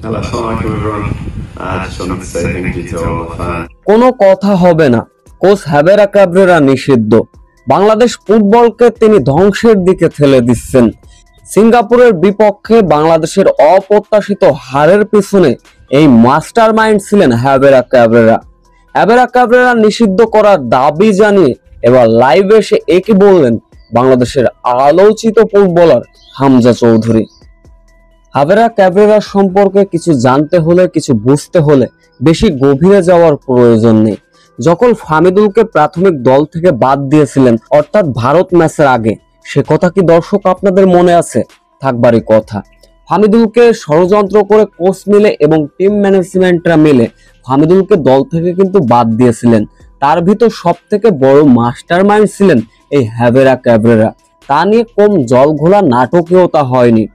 Assalamualaikum everyone. Just wanted to say thank you to all the fans. কোনো কথা হবে না, কোচ হাবেরা ক্যাব্রেরা নিষিদ্ধ। বাংলাদেশ ফুটবলকে তিনি ধ্বংসের দিকে ঠেলে দিচ্ছেন। সিঙ্গাপুরের বিপক্ষে বাংলাদেশের অপ্রত্যাশিত হারের পিছনে এই মাস্টার মাইন্ড ছিলেন হাবেরা ক্যাব্রেরা। হাবেরা ক্যাব্রেরা নিষিদ্ধ করার দাবি জানিয়ে এবার লাইভে এসে একই বললেন বাংলাদেশের আলোচিত ফুটবলার হামজা চৌধুরী। হাবেরা ক্যাব্রেরা সম্পর্কে কিছু জানতে হলে, কিছু বুঝতে হলে বেশি গভীরে যাওয়ার প্রয়োজন নেই। যখন ফামিদুলকে প্রাথমিক দল থেকে বাদ দিয়েছিলেন, অর্থাৎ ভারত ম্যাচের আগে, সে কথা কি দর্শক আপনাদের মনে আছে? থাকবারই কথা। ফামিদুলকে ষড়যন্ত্র করে কোচ মিলে এবং টিম ম্যানেজমেন্টরা মিলে ফামিদুলকে দল থেকে কিন্তু বাদ দিয়েছিলেন। তার ভিতর সব থেকে বড় মাস্টার মাইন্ড ছিলেন এই হাবেরা ক্যাব্রেরা। তা নিয়ে কম জল ঘোলা নাটকীয়তা হয়নি।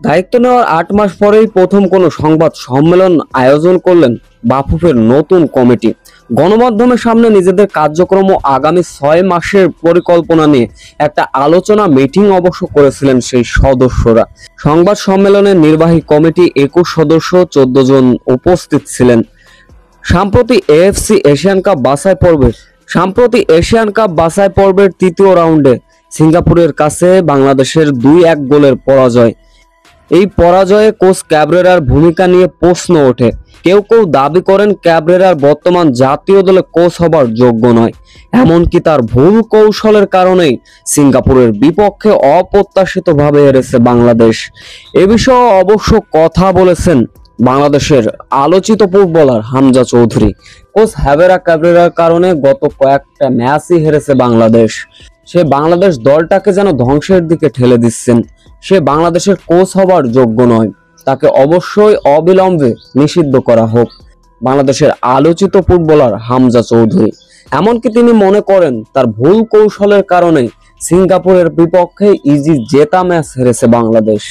দায়িত্ব নেওয়ার 8 মাস পরেই প্রথম কোনো সংবাদ সম্মেলন আয়োজন করলেন বাফুফের নতুন কমিটি। গণমাধ্যমের সামনে নিজেদের কার্যক্রম ও আগামী 6 মাসের পরিকল্পনা নিয়ে একটা আলোচনা মিটিং অবশ্য করেছিলেন সেই সদস্যরা। সংবাদ সম্মেলনে নির্বাহী কমিটি 21 সদস্য 14 জন উপস্থিত ছিলেন। সম্প্রতি এশিয়ান কাপ বাছাই পর্বের তৃতীয় রাউন্ডে সিঙ্গাপুরের কাছে বাংলাদেশের 2-1 গোলের পরাজয়। এই পরাজয়ে কোচ ক্যাব্রেরার ভূমিকা নিয়ে প্রশ্ন ওঠে। কেউ কেউ দাবি করেন ক্যাব্রেরার বর্তমান জাতীয় দলে কোচ হবার যোগ্য নয়। এমনকি তার ভুল কৌশলের কারণেই সিঙ্গাপুরের বিপক্ষে অপ্রত্যাশিতভাবে হেরেছে বাংলাদেশ। এ বিষয়ে অবশ্য কথা বলেছেন বাংলাদেশের আলোচিত ফুটবলার হামজা চৌধুরী। কোচ হাবেরা ক্যাব্রেরার কারণে গত কয়েকটা ম্যাচই হেরেছে বাংলাদেশ। সে বাংলাদেশ দলটাকে যেন ধ্বংসের দিকে ঠেলে দিচ্ছেন। সে বাংলাদেশের কোচ হবার যোগ্য নয়। তাকে অবশ্যই অবিলম্বে নিষিদ্ধ করা হোক। বাংলাদেশের আলোচিত ফুটবলার হামজা চৌধুরী। এমনকি তিনি মনে করেন তার ভুল কৌশলের কারণে সিঙ্গাপুরের বিপক্ষে ইজি জেতা ম্যাচ হেরেছে বাংলাদেশ।